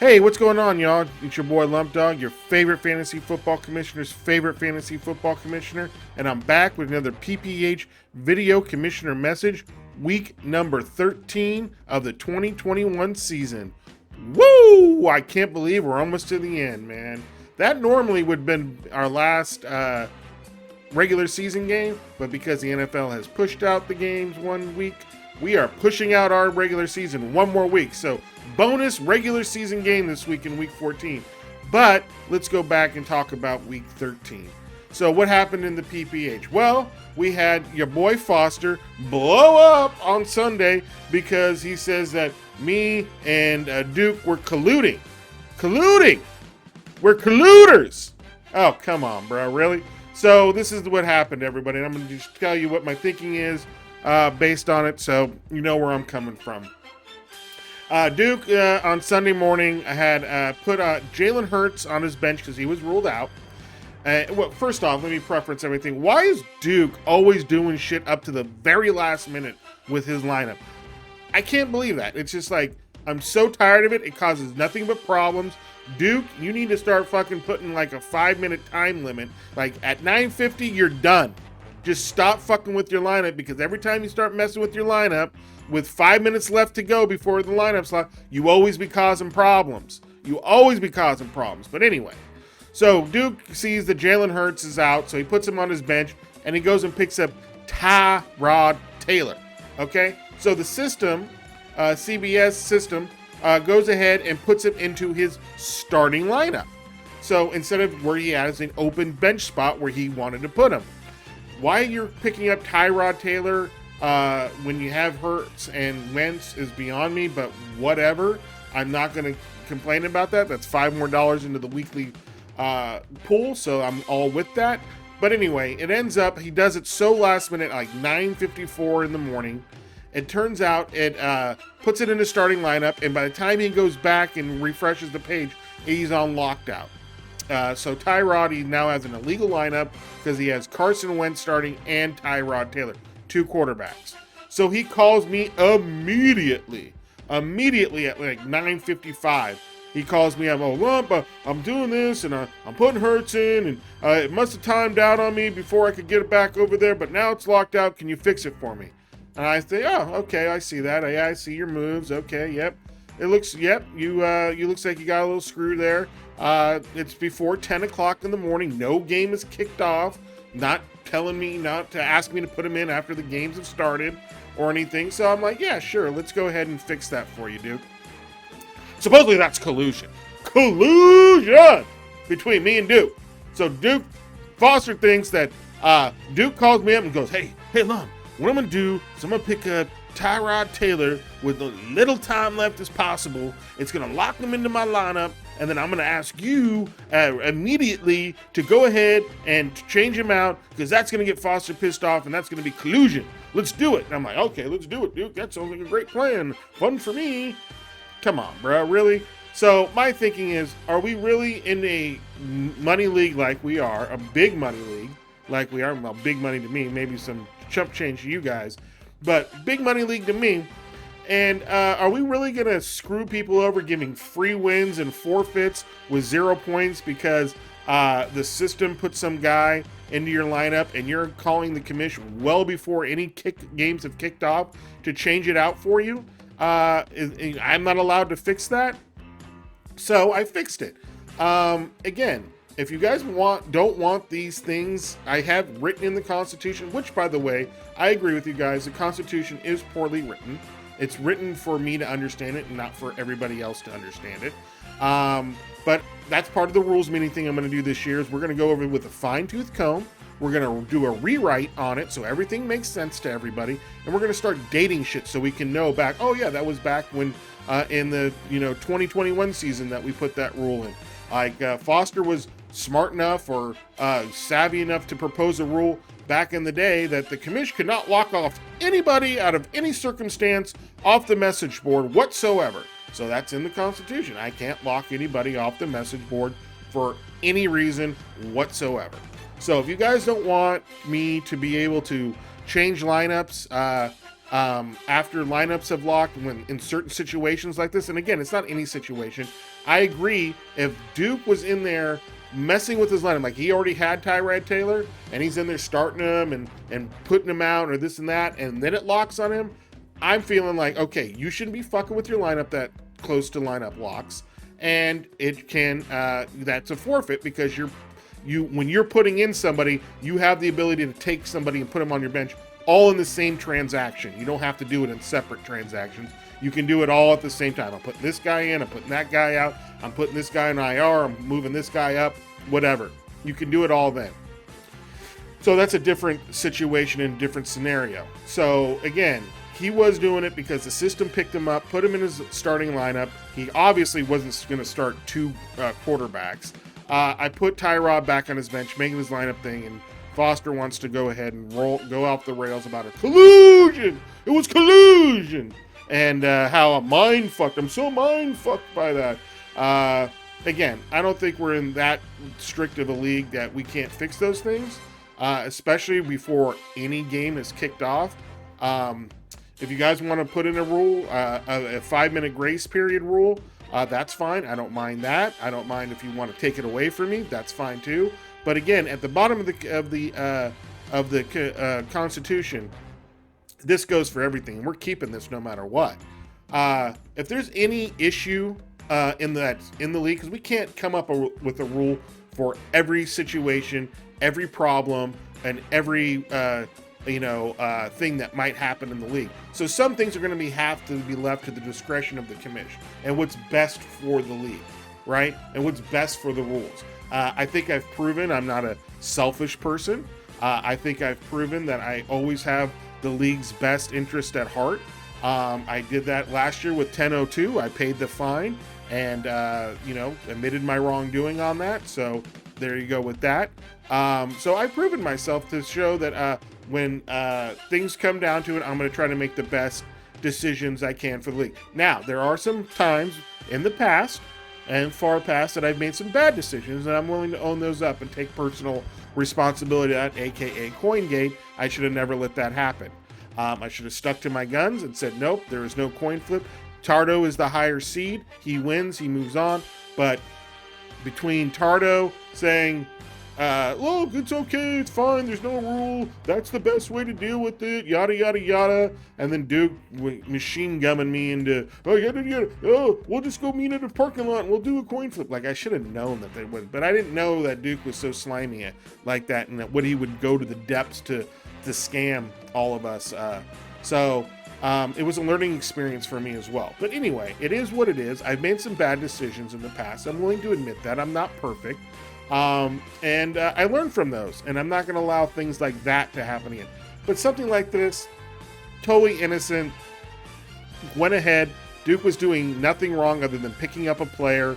Hey, what's going on, y'all? It's your boy Lump Dog, your favorite fantasy football commissioner's favorite fantasy football commissioner, and I'm back with another PPH video commissioner message, week number 13 of the 2021 season. Woo! I can't believe we're almost to the end, man. That normally would have been our last regular season game, but because the NFL has pushed out the games 1 week, we are pushing out our regular season one more week. So bonus regular season game this week in week 14. But let's go back and talk about week 13. So what happened in the PPH? Well, we had your boy Foster blow up on Sunday because he says that me and Duke were colluding. We're colluders. Oh, come on, bro. Really? So this is what happened, everybody. And I'm going to just tell you what my thinking is based on it, so you know where I'm coming from. Duke, on Sunday morning, had put Jalen Hurts on his bench because he was ruled out. Well, first off, let me preference everything. Why is Duke always doing shit up to the very last minute with his lineup? I can't believe that. It's just like, I'm so tired of it. It causes nothing but problems. Duke, you need to start fucking putting like a 5-minute time limit. Like at 9:50, you're done. Just stop fucking with your lineup, because every time you start messing with your lineup with 5 minutes left to go before the lineup slot, you always be causing problems. But anyway, so Duke sees that Jalen Hurts is out, so he puts him on his bench, and he goes and picks up Tyrod Taylor. Okay? So the system, CBS system, goes ahead and puts him into his starting lineup. So instead of where he has an open bench spot where he wanted to put him. Why you're picking up Tyrod Taylor when you have Hurts and Wentz is beyond me, but whatever. I'm not going to complain about that. That's $5 more into the weekly pool, so I'm all with that. But anyway, it ends up, he does it so last minute, like 9:54 in the morning. It turns out it puts it in the starting lineup, and by the time he goes back and refreshes the page, he's on lockdown. So Tyrod, he now has an illegal lineup because he has Carson Wentz starting and Tyrod Taylor, 2 quarterbacks. So he calls me immediately at like 9:55. He calls me, I'm doing this, and I'm putting Hurts in, and it must have timed out on me before I could get it back over there, but now it's locked out. Can you fix it for me? And I say, oh, okay, I see that. Yeah, I see your moves. Okay, yep. You looks like you got a little screw there. It's before 10 o'clock in the morning. No game is kicked off. Not telling me not to ask me to put him in after the games have started or anything. So I'm like, yeah, sure. Let's go ahead and fix that for you, Duke. Supposedly that's collusion. Collusion between me and Duke. So Duke Foster thinks that Duke calls me up and goes, hey, Lum, what I'm going to do is I'm going to pick up Tyrod Taylor with as little time left as possible. It's going to lock him into my lineup, and then I'm going to ask you immediately to go ahead and change him out, because that's going to get Foster pissed off, and that's going to be collusion. Let's do it. And I'm like, okay, let's do it, Duke. That sounds like a great plan. Fun for me. Come on, bro. Really? So my thinking is, are we really in a money league like we are, a big money league like we are? Well, big money to me, maybe some chump change to you guys, but big money league to me. And are we really going to screw people over giving free wins and forfeits with 0 points because the system put some guy into your lineup and you're calling the commish well before any games have kicked off to change it out for you? I'm not allowed to fix that. So I fixed it. Again, if you guys don't want these things, I have written in the Constitution, which, by the way, I agree with you guys. The Constitution is poorly written. It's written for me to understand it and not for everybody else to understand it. But that's part of the rules meeting thing I'm going to do this year is we're going to go over it with a fine-tooth comb. We're going to do a rewrite on it so everything makes sense to everybody. And we're going to start dating shit so we can know back, oh, yeah, that was back when in the 2021 season that we put that rule in. Like Foster was smart enough or savvy enough to propose a rule back in the day that the commish could not lock off anybody out of any circumstance off the message board whatsoever. So that's in the Constitution. I can't lock anybody off the message board for any reason whatsoever. So if you guys don't want me to be able to change lineups after lineups have locked when in certain situations like this, and again, it's not any situation, I agree. If Duke was in there messing with his lineup, like he already had Tyrod Taylor, and he's in there starting him and putting him out or this and that, and then it locks on him, I'm feeling like, okay, you shouldn't be fucking with your lineup that close to lineup locks, and it can that's a forfeit because when you're putting in somebody, you have the ability to take somebody and put them on your bench all in the same transaction. You don't have to do it in separate transactions. You can do it all at the same time. I'm putting this guy in, I'm putting that guy out, I'm putting this guy in IR, I'm moving this guy up, whatever. You can do it all then. So that's a different situation and different scenario. So again, he was doing it because the system picked him up, put him in his starting lineup. He obviously wasn't going to start two quarterbacks. I put Tyrod back on his bench, making his lineup thing, and Foster wants to go ahead and go off the rails about a collusion. It was collusion. And how I'm so mind fucked by that. Again, I don't think we're in that strict of a league that we can't fix those things, especially before any game is kicked off. If you guys want to put in a rule, a 5-minute grace period rule, that's fine. I don't mind that. I don't mind if you want to take it away from me. That's fine too. But again, at the bottom of the Constitution, this goes for everything, and we're keeping this no matter what. If there's any issue in the league, because we can't come up with a rule for every situation, every problem, and every thing that might happen in the league. So some things are going to have to be left to the discretion of the commish and what's best for the league, right? And what's best for the rules. I think I've proven I'm not a selfish person. I think I've proven that I always have the league's best interest at heart. I did that last year with 1002. I paid the fine and, admitted my wrongdoing on that. So there you go with that. So I've proven myself to show that when things come down to it, I'm going to try to make the best decisions I can for the league. Now, there are some times in the past and far past that I've made some bad decisions, and I'm willing to own those up and take personal responsibility at, aka CoinGate. I should have never let that happen. I should have stuck to my guns and said, nope, there is no coin flip. Tardo is the higher seed. He wins, he moves on. But between Tardo saying, look, it's okay, it's fine, there's no rule, that's the best way to deal with it, yada, yada, yada, and then Duke machine gumming me into, we'll just go meet at a parking lot and we'll do a coin flip. Like, I should have known that they would, but I didn't know that Duke was so slimy like that, and that he would go to the depths to scam all of us. It was a learning experience for me as well. But anyway, it is what it is. I've made some bad decisions in the past. I'm willing to admit that. I'm not perfect. And I learned from those, and I'm not going to allow things like that to happen again. But something like this, totally innocent, went ahead. Duke was doing nothing wrong other than picking up a player.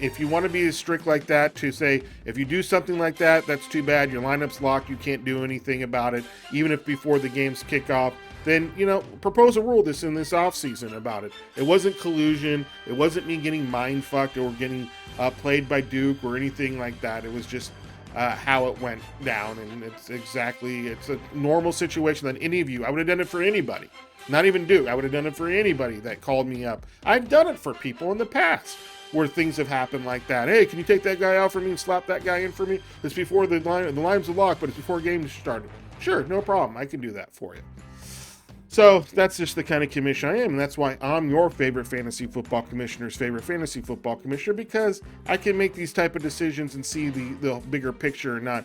If you want to be as strict like that, to say, if you do something like that, that's too bad. Your lineup's locked. You can't do anything about it, even if before the games kick off. Then, propose a rule in this offseason about it. It wasn't collusion. It wasn't me getting mind fucked or getting played by Duke or anything like that. It was just how it went down. And it's a normal situation that any of you, I would have done it for anybody. Not even Duke. I would have done it for anybody that called me up. I've done it for people in the past where things have happened like that. Hey, can you take that guy out for me and slap that guy in for me? It's before the line's locked, but it's before games started. Sure, no problem. I can do that for you. So that's just the kind of commish I am, and that's why I'm your favorite fantasy football commissioner's favorite fantasy football commissioner, because I can make these type of decisions and see the bigger picture, and not,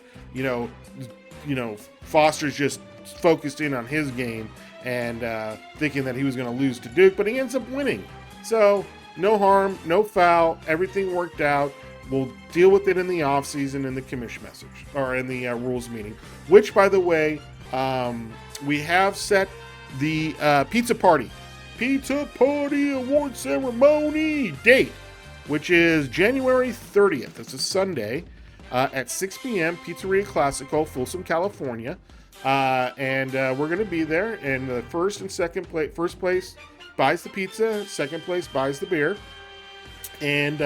Foster's just focused in on his game and thinking that he was going to lose to Duke, but he ends up winning. So no harm, no foul, everything worked out. We'll deal with it in the offseason in the commish message, or in the rules meeting, which, by the way, we have set the pizza party award ceremony date, which is January 30th. It's a Sunday at 6 p.m. Pizzeria Classico, Folsom, California. And we're going to be there. And the first place buys the pizza, second place buys the beer. And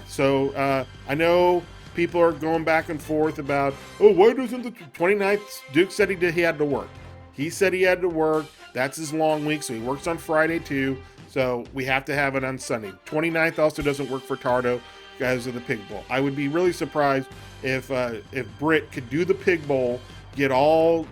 so I know people are going back and forth about, why doesn't the 29th? Duke said he had to work. He said he had to work. That's his long week, so he works on Friday too. So we have to have it on Sunday. 29th also doesn't work for Tardo because of the Pig Bowl. I would be really surprised if Britt could do the Pig Bowl, get all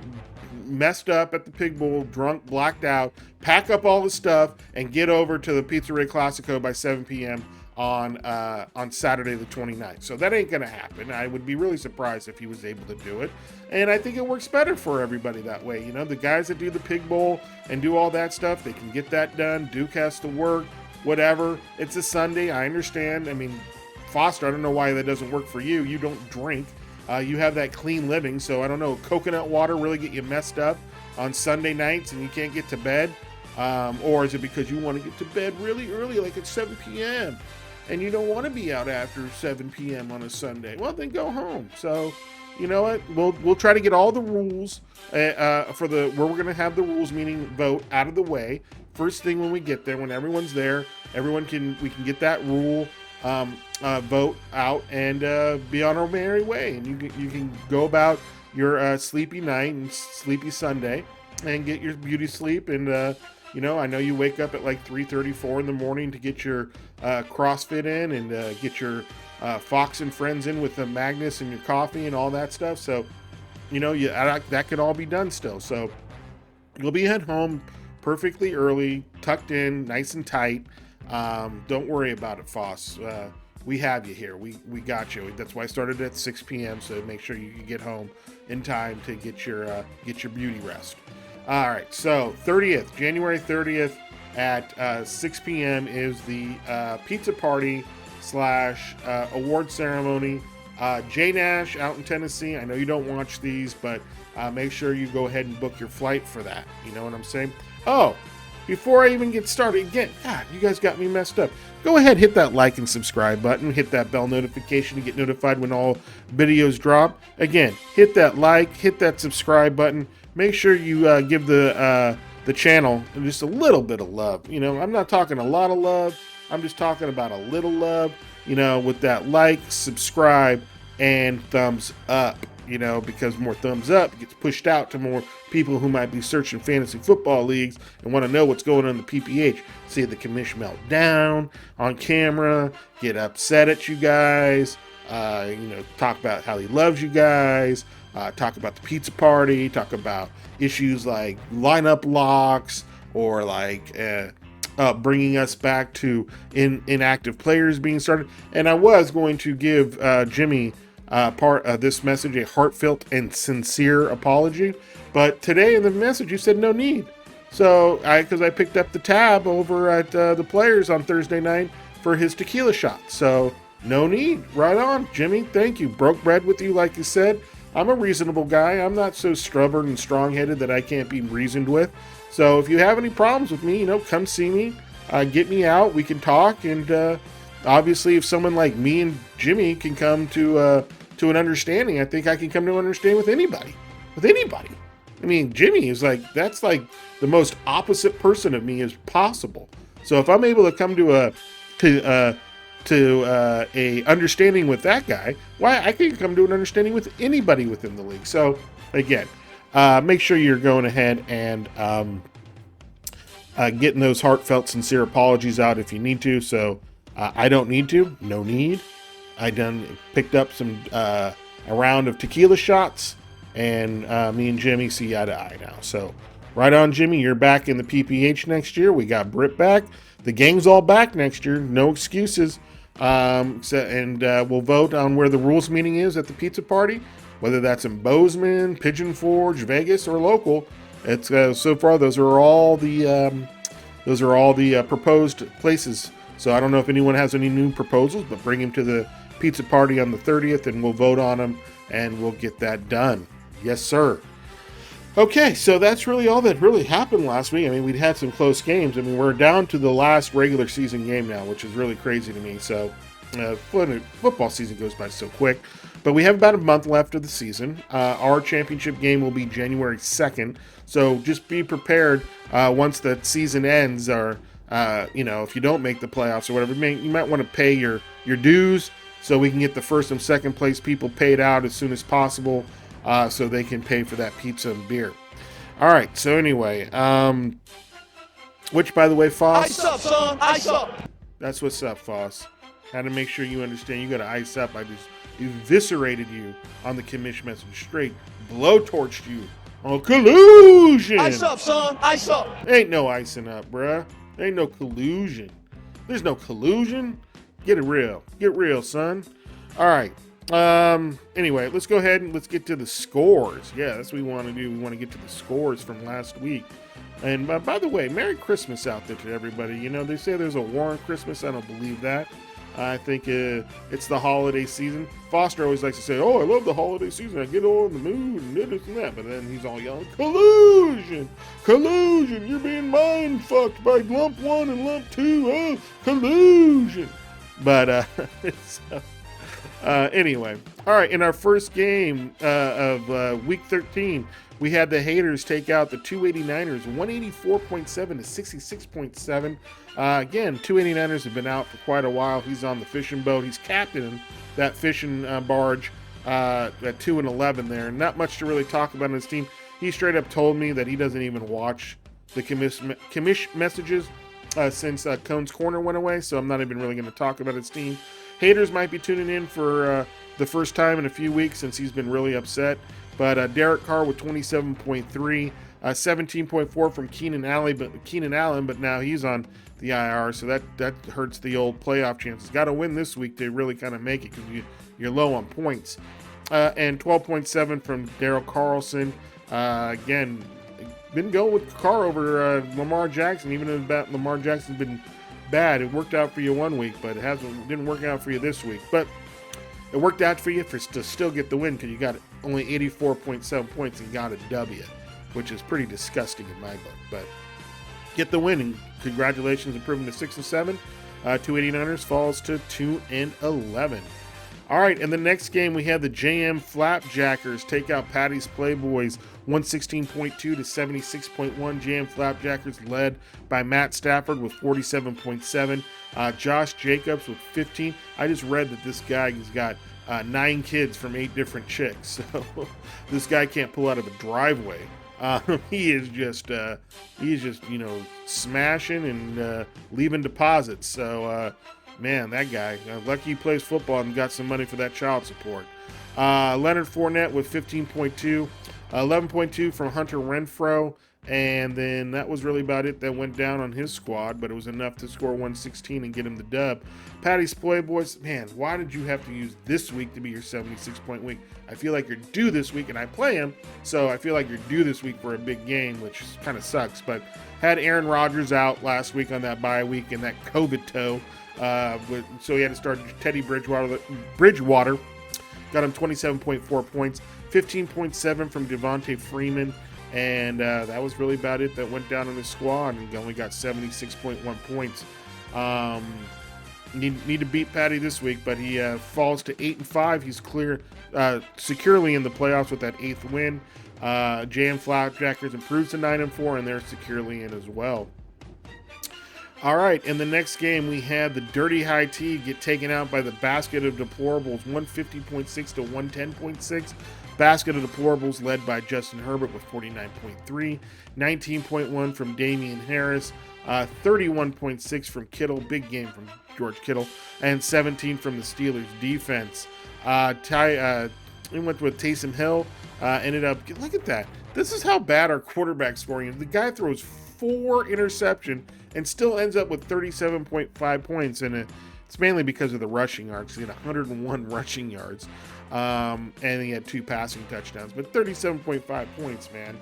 messed up at the Pig Bowl, drunk, blacked out, pack up all the stuff, and get over to the Pizzeria Classico by 7 p.m. on Saturday the 29th. So that ain't gonna happen. I would be really surprised if he was able to do it. And I think it works better for everybody that way. You know, the guys that do the Pig Bowl and do all that stuff, they can get that done. Duke has to work, whatever. It's a Sunday, I understand. I mean, Foster, I don't know why that doesn't work for you. You don't drink. You have that clean living, so I don't know, coconut water really get you messed up on Sunday nights and you can't get to bed? Or is it because you want to get to bed really early, like at 7 p.m., and you don't want to be out after 7 p.m. on a Sunday? Well, then go home. So, you know what? We'll try to get all the rules for where we're going to have the rules, meaning vote, out of the way. First thing when we get there, when everyone's there, we can get that rule vote out and be on our merry way. And you can go about your sleepy night and sleepy Sunday and get your beauty sleep. And you know, I know you wake up at like 3:34 in the morning to get your CrossFit in and get your Fox and Friends in with the Magnus and your coffee and all that stuff. So, you know, that could all be done still. So you'll be at home perfectly early, tucked in, nice and tight. Don't worry about it, Foss. We have you here. We got you. That's why I started at 6 p.m. So make sure you can get home in time to get your beauty rest. All right. So January 30th at 6 p.m. is the pizza party / award ceremony. J Nash out in Tennessee. I know you don't watch these, but make sure you go ahead and book your flight for that. You know what I'm saying? Oh, before I even get started, again, God, you guys got me messed up. Go ahead, hit that like and subscribe button. Hit that bell notification to get notified when all videos drop. Again, hit that like, hit that subscribe button. Make sure you give the channel just a little bit of love. You know, I'm not talking a lot of love. I'm just talking about a little love, you know, with that like, subscribe, and thumbs up. You know, because more thumbs up gets pushed out to more people who might be searching fantasy football leagues and want to know what's going on in the PPH. See the Commish melt down on camera, get upset at you guys, you know, talk about how he loves you guys, talk about the pizza party, talk about issues like lineup locks or like bringing us back to inactive players being started. And I was going to give Jimmy part of this message a heartfelt and sincere apology, but today in the message you said no need. So because I picked up the tab over at the Players on Thursday night for his tequila shot, so no need. Right on, Jimmy. Thank you. Broke bread with you, like you said. I'm a reasonable guy. I'm not so stubborn and strong-headed that I can't be reasoned with. So if you have any problems with me, you know, come see me, get me out. We can talk, and obviously, if someone like me and Jimmy can come to an understanding, I think I can come to an understanding with anybody. I mean, Jimmy is that's like the most opposite person of me as possible. So if I'm able to come to a understanding with that guy, why I can come to an understanding with anybody within the league. So again, make sure you're going ahead and getting those heartfelt, sincere apologies out if you need to. So I don't need to. No need. I picked up a round of tequila shots, and me and Jimmy see eye to eye now. So right on, Jimmy. You're back in the PPH next year. We got Britt back. The gang's all back next year. No excuses. We'll vote on where the rules meeting is at the pizza party, whether that's in Bozeman, Pigeon Forge, Vegas, or local. It's so far those are all the proposed places. So I don't know if anyone has any new proposals, but bring him to the pizza party on the 30th, and we'll vote on them, and we'll get that done. Yes, sir. Okay, so that's really all that really happened last week. I mean, we'd had some close games. I mean, we're down to the last regular season game now, which is really crazy to me. So football season goes by so quick. But we have about a month left of the season. Our championship game will be January 2nd. So just be prepared once the season ends, or, if you don't make the playoffs or whatever, you might want to pay your dues so we can get the first and second place people paid out as soon as possible, so they can pay for that pizza and beer. All right, so anyway, Which, by the way, Foss. Ice up, son. Ice up. That's what's up, Foss. Had to make sure you understand. You got to ice up. I just eviscerated you on the Commish message. Straight blowtorched you on collusion. Ice up, son. Ice up. Ain't no icing up, bruh. Ain't no collusion. There's no collusion. Get it real. Get real, son. All right. Anyway, let's go ahead and let's get to the scores. Yeah, that's what we want to do. We want to get to the scores from last week. And by the way, Merry Christmas out there to everybody. You know, they say there's a war on Christmas. I don't believe that. I think it's the holiday season. Foster always likes to say, oh, I love the holiday season. I get all in the mood and this and that. But then he's all yelling, collusion, collusion. You're being mind fucked by lump 1 and lump 2. Oh, collusion. But anyway, all right. In our first game of week 13, we had the haters take out the 289ers, 184.7 to 66.7. Again, 289ers have been out for quite a while. He's on the fishing boat. He's captaining that fishing barge at 2-11 there. Not much to really talk about on his team. He straight up told me that he doesn't even watch the Commish messages since Cone's Corner went away, so I'm not even really going to talk about his team. Haters might be tuning in for the first time in a few weeks since he's been really upset. But Derek Carr with 27.3, 17.4 from Keenan Allen, but now he's on the IR, so that hurts the old playoff chances. Got to win this week to really kind of make it because you're low on points. And 12.7 from Daryl Carlson. Again, been going with Carr over Lamar Jackson, even though Lamar Jackson's been bad. It worked out for you one week, but didn't work out for you this week. But it worked out for you to still get the win because you got only 84.7 points and got a W, which is pretty disgusting in my book. But get the win, and congratulations, improving to 6-7. 289ers falls to 2-11. All right, in the next game, we had the JM Flapjackers take out Patty's Playboys, 116.2 to 76.1. JM Flapjackers led by Matt Stafford with 47.7. Josh Jacobs with 15. I just read that this guy has got 9 kids from 8 different chicks, so this guy can't pull out of a driveway. He is just smashing and leaving deposits. So. Man, that guy, lucky he plays football and got some money for that child support. Leonard Fournette with 15.2, 11.2 from Hunter Renfrow, and then that was really about it that went down on his squad, but it was enough to score 116 and get him the dub. Patty's Playboys, man, why did you have to use this week to be your 76-point week? I feel like you're due this week, and I play him, so I feel like you're due this week for a big game, which kind of sucks, but had Aaron Rodgers out last week on that bye week and that COVID toe. So he had to start Teddy Bridgewater. Got him 27.4 points, 15.7 from Devontae Freeman, and that was really about it that went down on his squad, and he only got 76.1 points. Need to beat Patty this week, but he falls to 8-5. He's clear securely in the playoffs with that 8th win. JM Flapjackers improves to 9-4, and they're securely in as well. All right, in the next game, we had the Dirty High Tea get taken out by the Basket of Deplorables, 150.6 to 110.6. Basket of Deplorables led by Justin Herbert with 49.3, 19.1 from Damian Harris, 31.6 from Kittle, big game from George Kittle, and 17 from the Steelers defense. We went with Taysom Hill, ended up, look at that. This is how bad our quarterback scoring is. The guy throws 4 interceptions and still ends up with 37.5 points, and it's mainly because of the rushing yards. He had 101 rushing yards, and he had 2 passing touchdowns, but 37.5 points, man.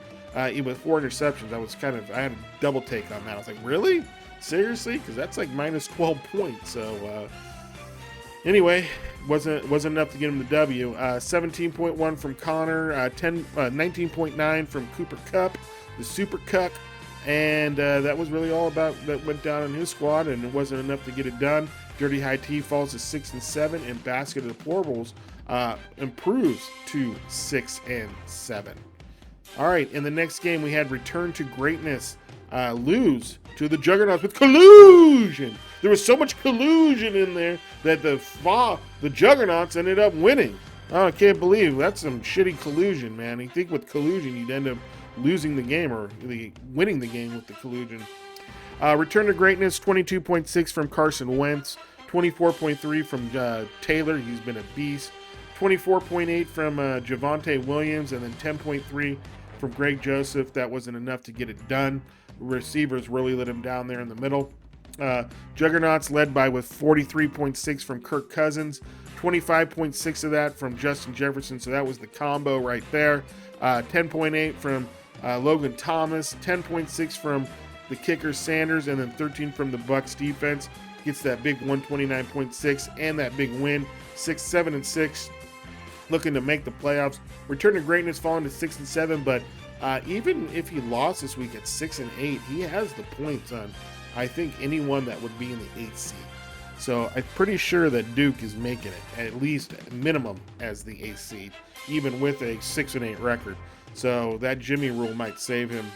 With 4 interceptions, I had a double take on that. I was like, really? Seriously? Because that's like minus 12 points. So anyway, wasn't enough to get him the W. 17.1 from Connor, 19.9 from Cooper Kupp, the Super Cuck. And that was really all about that went down on his squad, and it wasn't enough to get it done. Dirty High Tea falls to 6-7, and Basket of Deplorables improves to 6-7. All right, in the next game, we had Return to Greatness lose to the Juggernauts with collusion. There was so much collusion in there that the Juggernauts ended up winning. Oh, I can't believe that's some shitty collusion, man. You think with collusion you'd end up losing the game or winning the game with the collusion. Return to greatness, 22.6 from Carson Wentz, 24.3 from Taylor. He's been a beast. 24.8 from Javonte Williams, and then 10.3 from Greg Joseph. That wasn't enough to get it done. Receivers really let him down there in the middle. Juggernauts led by with 43.6 from Kirk Cousins, 25.6 of that from Justin Jefferson. So that was the combo right there. 10.8 from Logan Thomas, 10.6 from the kicker Sanders, and then 13 from the Bucs defense. Gets that big 129.6 and that big win, 6-7-6. Looking to make the playoffs. Return to greatness, falling to 6-7, but even if he lost this week at 6-8, he has the points on, I think, anyone that would be in the 8th seed. So I'm pretty sure that Duke is making it at least minimum as the 8th seed, even with a 6-8 record. So that Jimmy rule might save him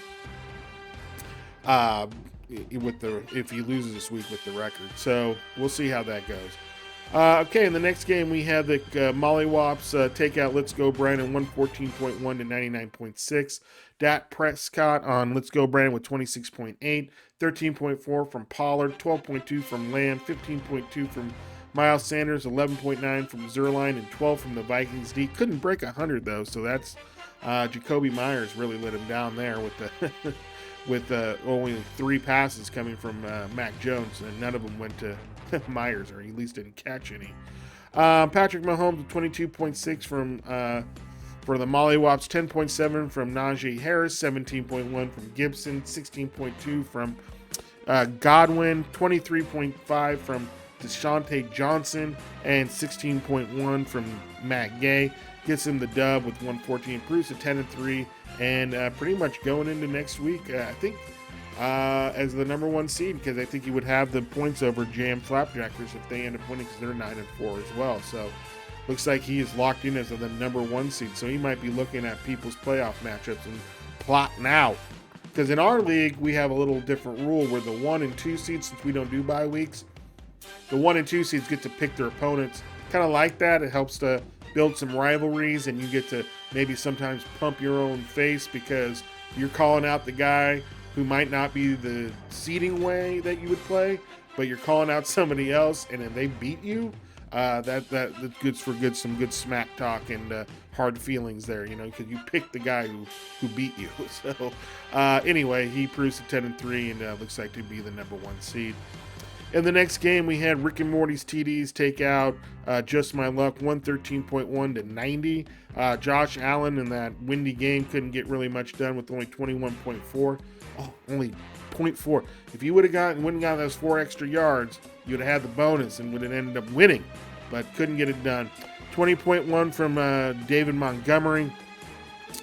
if he loses this week with the record. So we'll see how that goes. Okay, in the next game, we had the Mollywops take out Let's Go Brandon 114.1 to 99.6. Dak Prescott on Let's Go Brandon with 26.8, 13.4 from Pollard, 12.2 from Lamb, 15.2 from Miles Sanders, 11.9 from Zerline, and 12 from the Vikings D. Couldn't break 100 though, so that's Jacoby Myers really let him down there with the with only 3 passes coming from Mac Jones, and none of them went to Myers, or at least didn't catch any. Patrick Mahomes with 22.6 from for the Mollywops, 10.7 from Najee Harris, 17.1 from Gibson, 16.2 from Godwin, 23.5 from Deshaunte Johnson, and 16.1 from Matt Gay. Gets him the dub with 114, improves to 10-3, and pretty much going into next week, I think, as the number 1 seed, because I think he would have the points over Jam Flapjackers if they end up winning, because they're 9-4 as well. So looks like he is locked in as the number 1 seed. So he might be looking at people's playoff matchups and plotting out. Because in our league, we have a little different rule where the 1 and 2 seeds, since we don't do bye weeks, the 1 and 2 seeds get to pick their opponents. Kind of like that. It helps to build some rivalries, and you get to maybe sometimes pump your own face because you're calling out the guy who might not be the seeding way that you would play, but you're calling out somebody else, and then they beat you. That's good for some good smack talk and hard feelings there, because you picked the guy who beat you. So anyway, he proves to 10-3 and looks like to be the number 1 seed. In the next game, we had Rick and Morty's TDs take out Just My Luck 113.1 to 90. Josh Allen in that windy game couldn't get really much done with only 21.4. Oh, only 0.4. If you wouldn't have gotten those 4 extra yards, you would have had the bonus and would have ended up winning, but couldn't get it done. 20.1 from David Montgomery,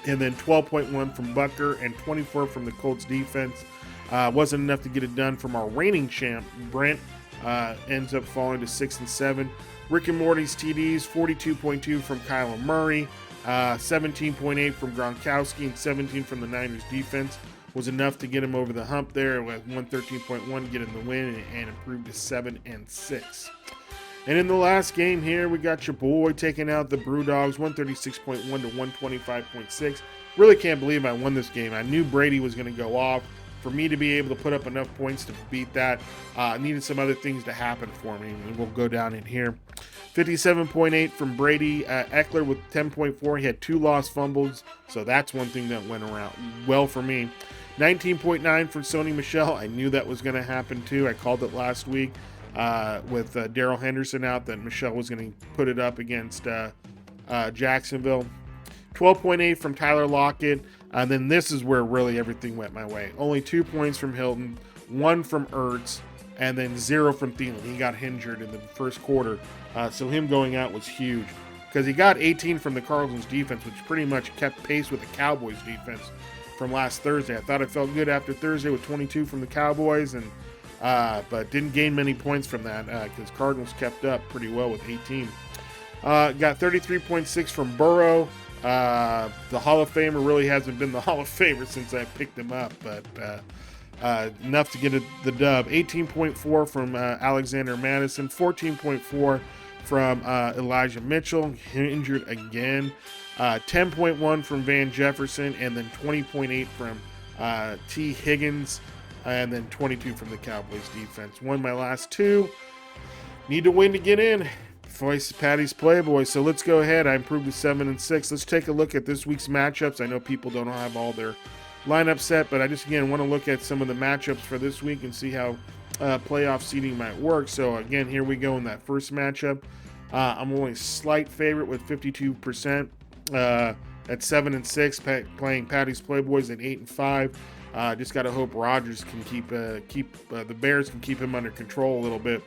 and then 12.1 from Butker, and 24 from the Colts defense. Wasn't enough to get it done from our reigning champ, Brent. Ends up falling to 6-7. Rick and Morty's TDs, 42.2 from Kyler Murray, 17.8 from Gronkowski, and 17 from the Niners defense. Was enough to get him over the hump there with 113.1, get him the win, and improved to 7-6. And in the last game here, we got your boy taking out the Brewdogs, 136.1 to 125.6. Really can't believe I won this game. I knew Brady was going to go off. For me to be able to put up enough points to beat that, needed some other things to happen for me, and we'll go down in here. 57.8 from Brady. Eckler with 10.4. He had 2 lost fumbles, so that's one thing that went around well for me. 19.9 from Sony Michel. I knew that was going to happen too. I called it last week with Darrell Henderson out that Michel was going to put it up against Jacksonville. 12.8 from Tyler Lockett. And then this is where really everything went my way. Only 2 points from Hilton, 1 from Ertz, and then 0 from Thielen. He got injured in the first quarter, so him going out was huge. Because he got 18 from the Cardinals defense, which pretty much kept pace with the Cowboys defense from last Thursday. I thought it felt good after Thursday with 22 from the Cowboys, and but didn't gain many points from that because Cardinals kept up pretty well with 18. Got 33.6 from Burrow. The Hall of Famer really hasn't been the Hall of Famer since I picked him up, but enough to get the dub. 18.4 from Alexander Madison, 14.4 from Elijah Mitchell, injured again, 10.1 from Van Jefferson, and then 20.8 from T. Higgins. and then 22 from the Cowboys defense. Won my last 2. Need to win to get in. Voice Patty's Playboy. So let's go ahead. I improved to 7-6. Let's take a look at this week's matchups. I know people don't have all their lineup set, but I just again want to look at some of the matchups for this week and see how playoff seeding might work. So again, here we go in that first matchup. I'm only a slight favorite with 52% at 7-6, playing Patty's Playboys at 8-5. Just got to hope Rodgers can keep the Bears can keep him under control a little bit,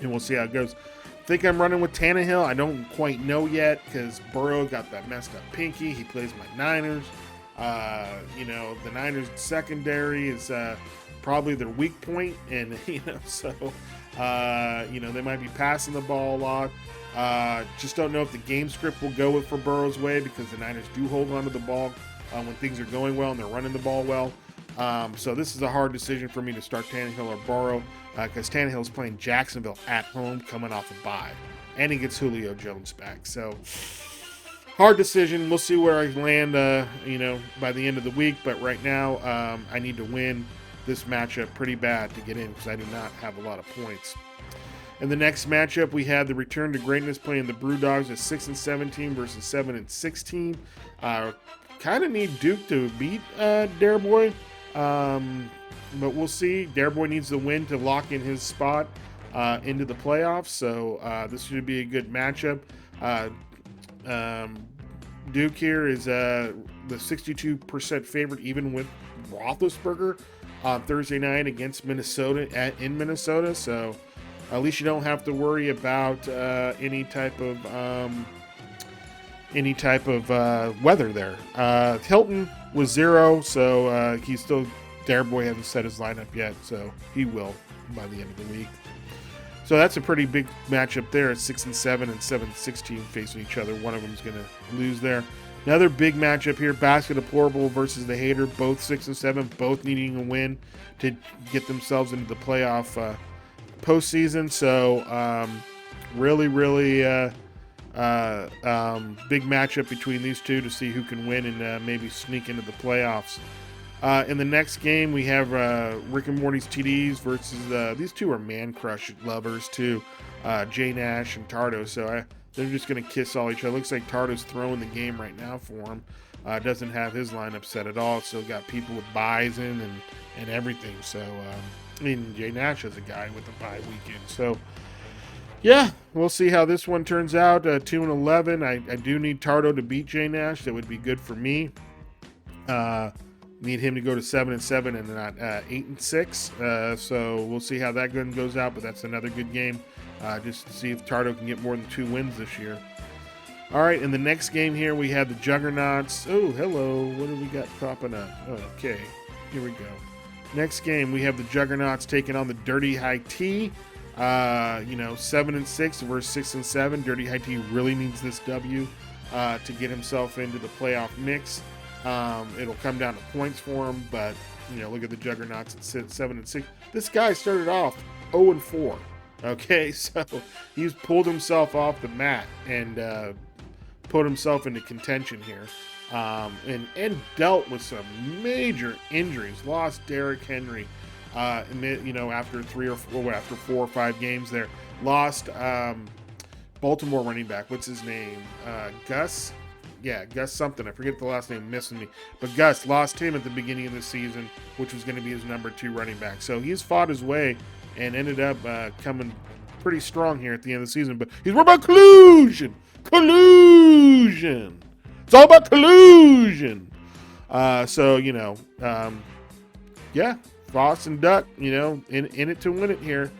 and we'll see how it goes. I think I'm running with Tannehill. I don't quite know yet because Burrow got that messed up pinky. He plays my Niners. The Niners secondary is probably their weak point, and so they might be passing the ball a lot. Just don't know if the game script will go for Burrow's way because the Niners do hold on to the ball when things are going well and they're running the ball well. So this is a hard decision for me to start Tannehill or Burrow because Tannehill's playing Jacksonville at home coming off a bye, and he gets Julio Jones back. So hard decision. We'll see where I land, by the end of the week. But right now, I need to win this matchup pretty bad to get in because I do not have a lot of points. In the next matchup, we had the return to greatness playing the Brewdogs at 6-17 versus 7-16. Kind of need Duke to beat Dareboy, but we'll see. Dareboy needs the win to lock in his spot into the playoffs, so this should be a good matchup. Duke here is the 62% favorite, even with Roethlisberger on Thursday night against Minnesota in Minnesota. So at least you don't have to worry about any type of weather there. Hilton was 0, so he's still. Dareboy hasn't set his lineup yet, so he will by the end of the week. So that's a pretty big matchup there at 6-7 and 7-16 facing each other. One of them is going to lose there. Another big matchup here: Basket Deplorable versus the Hater. Both 6-7, both needing a win to get themselves into the playoff postseason. So really big matchup between these two to see who can win and maybe sneak into the playoffs. In the next game, we have Rick and Morty's TDs versus these two are man crush lovers too, Jay Nash and Tardo. So they're just going to kiss all each other. Looks like Tardo's throwing the game right now for him. Doesn't have his lineup set at all. Still got people with buys in and everything. So Jay Nash is a guy with a bye weekend. So yeah, we'll see how this one turns out. 2-11. I do need Tardo to beat Jay Nash. That would be good for me. Need him to go to 7-7 and not 8-6. So we'll see how that gun goes out, but that's another good game. Just to see if Tardo can get more than 2 wins this year. All right, in the next game here, we have the Juggernauts. Oh, hello. What do we got popping up? Okay, here we go. Next game, we have the Juggernauts taking on the Dirty High T. 7-6 versus 6-7. Dirty High T really needs this W to get himself into the playoff mix. It'll come down to points for him, but look at the Juggernauts at 7-6. This guy started off 0-4. Okay, so he's pulled himself off the mat and put himself into contention here, and dealt with some major injuries. Lost Derrick Henry, after 4 or 5 games there. Lost Baltimore running back. What's his name? Gus. Yeah, Gus something. I forget the last name, missing me. But Gus lost him at the beginning of the season, which was going to be his number 2 running back. So he's fought his way and ended up coming pretty strong here at the end of the season. But he's worried about collusion. Collusion. It's all about collusion. Yeah, Voss and Duck, in it to win it here.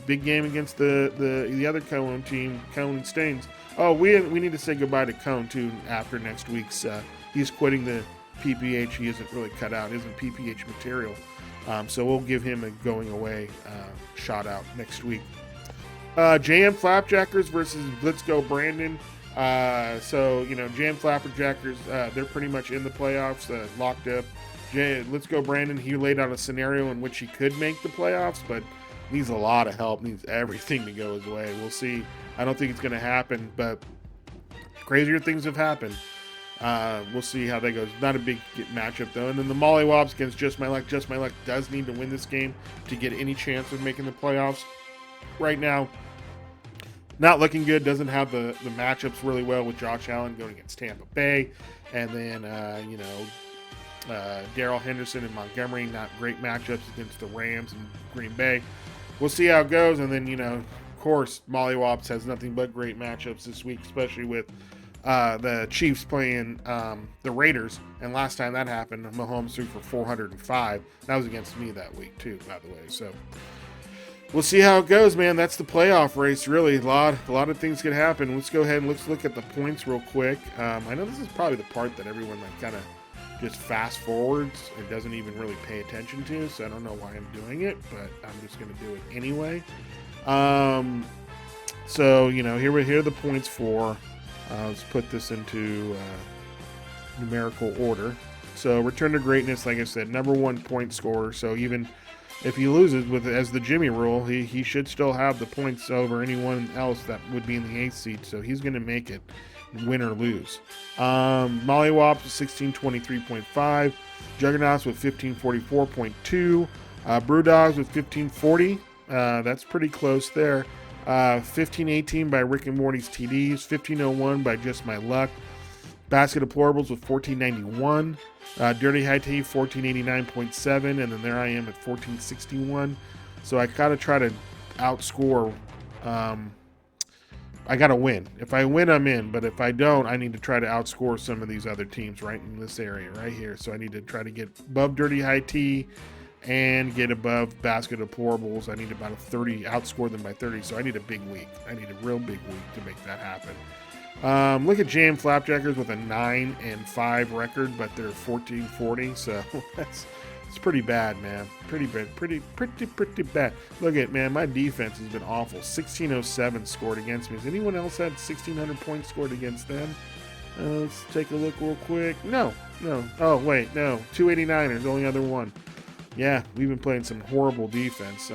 Big game against the other Cone team, Cone and Staines. Oh, we need to say goodbye to Cone, too, after next week's. He's quitting the PPH. He isn't really cut out. He isn't PPH material. So we'll give him a going away shot out next week. JM Flapjackers versus Let's Go Brandon. JM Flapjackers, they're pretty much in the playoffs, locked up. Let's Go Brandon, he laid out a scenario in which he could make the playoffs, but needs a lot of help, needs everything to go his way. We'll see. I don't think it's going to happen, but crazier things have happened. We'll see how that goes. Not a big matchup though. And then the Mollywops against Just My Luck. Just My Luck does need to win this game to get any chance of making the playoffs. Right now, not looking good. Doesn't have the matchups really well with Josh Allen going against Tampa Bay, and then Darrell Henderson and Montgomery. Not great matchups against the Rams and Green Bay. We'll see how it goes. And then of course, Mollywops has nothing but great matchups this week, especially with the Chiefs playing the Raiders. And last time that happened, Mahomes threw for 405. That was against me that week too, by the way. So we'll see how it goes, man. That's the playoff race, really. A lot of things could happen. Let's go ahead and let's look at the points real quick. I know this is probably the part that everyone kind of just fast forwards and doesn't even really pay attention to. So I don't know why I'm doing it, but I'm just going to do it anyway. So here are the points for. Let's put this into numerical order. So Return to Greatness, like I said, number 1 point scorer. So even if he loses as the Jimmy rule, he should still have the points over anyone else that would be in the 8th seed. So he's going to make it, win or lose. Mollywops with 1623.5. Juggernauts with 1544.2. Brewdogs with 1540. That's pretty close there. 1518 by Rick and Morty's TDs, 1501 by Just My Luck, Basket of Deplorables with 1491, Dirty High Tea 1489.7, and then there I am at 1461. So I gotta try to outscore. I gotta win. If I win, I'm in. But if I don't, I need to try to outscore some of these other teams right in this area right here. So I need to try to get above Dirty High Tea and get above Basket of Deplorables. I need about a 30, outscore them by 30. So I need a big week. I need a real big week to make that happen. Look at Jam Flapjackers with a 9-5 record, but they're 1440. So it's pretty bad, man. Pretty bad. Pretty bad. Look at, man, my defense has been awful. 1607 scored against me. Has anyone else had 1600 points scored against them? Let's take a look real quick. No. Oh, wait, no. 289ers, only other one. Yeah, we've been playing some horrible defense.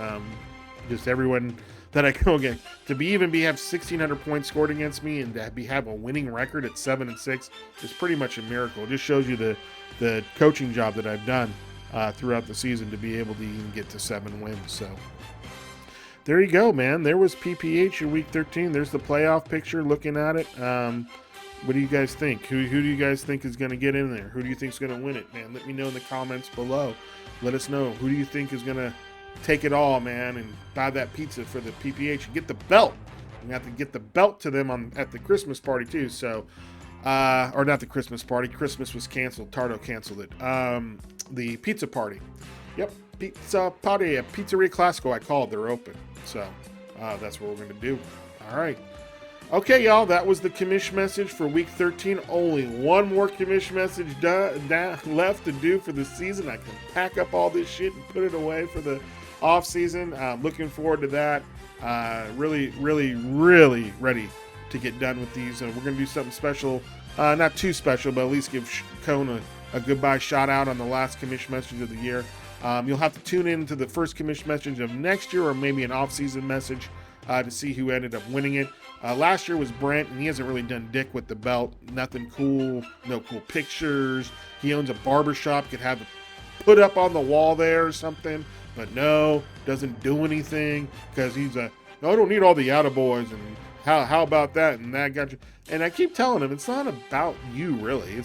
Just everyone that I go against to have 1,600 points scored against me and to have a winning record at 7-6 is pretty much a miracle. It just shows you the coaching job that I've done throughout the season to be able to even get to 7 wins. So there you go, man. There was PPH in week 13. There's the playoff picture. Looking at it. What do you guys think? Who do you guys think is going to get in there? Who do you think is going to win it, man? Let me know in the comments below. Let us know. Who do you think is going to take it all, man, and buy that pizza for the PPH and get the belt? You have to get the belt to them at the Christmas party, too. So, or not the Christmas party. Christmas was canceled. Tardo canceled it. The pizza party. Yep, pizza party at Pizzeria Classico. I called. They're open. So, that's what we're going to do. All right. Okay, y'all, that was the Commish message for week 13. Only one more Commish message left to do for the season. I can pack up all this shit and put it away for the off season. Looking forward to that. Really ready to get done with these. We're going to do something special. Not too special, but at least give Cone a goodbye shout out on the last Commish message of the year. You'll have to tune in to the first Commish message of next year, or maybe an off-season message to see who ended up winning it. Last year was Brent, and he hasn't really done dick with the belt. Nothing cool, no cool pictures. He owns a barbershop, could have it put up on the wall there or something, but no, doesn't do anything because he's I don't need all the attaboys, and how about that, and that got you. And I keep telling him, it's not about you, really.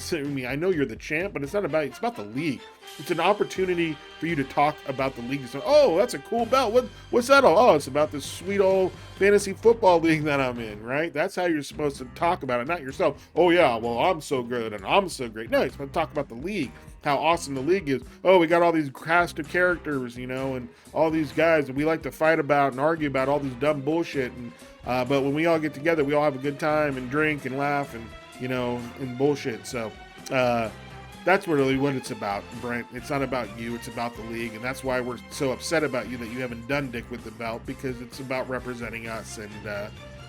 I know you're the champ, but it's not about you. It's about the league. It's an opportunity for you to talk about the league. So, oh, that's a cool belt. What's that all? Oh, it's about this sweet old fantasy football league that I'm in, right? That's how you're supposed to talk about it, not yourself. Oh, yeah, well, I'm so good and I'm so great. No, you're supposed to talk about the league, how awesome the league is. Oh, we got all these cast of characters, and all these guys that we like to fight about and argue about all this dumb bullshit. And but when we all get together, we all have a good time and drink and laugh and, and bullshit. So that's really what it's about, Brent. It's not about you. It's about the league. And that's why we're so upset about you that you haven't done dick with the belt, because it's about representing us. And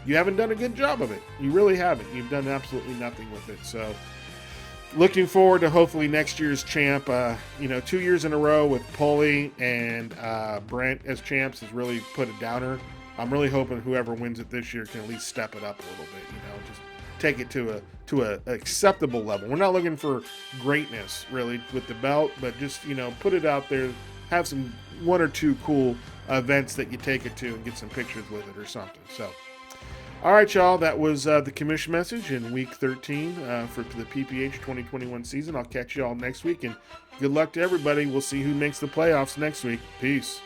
you haven't done a good job of it. You really haven't. You've done absolutely nothing with it. So looking forward to hopefully next year's champ. 2 years in a row with Paulie and Brent as champs has really put a downer. I'm really hoping whoever wins it this year can at least step it up a little bit, just take it to to a acceptable level. We're not looking for greatness really with the belt, but just, put it out there, have some one or two cool events that you take it to and get some pictures with it or something. So, all right, y'all, that was the Commish message in week 13 for the PPH 2021 season. I'll catch you all next week, and good luck to everybody. We'll see who makes the playoffs next week. Peace.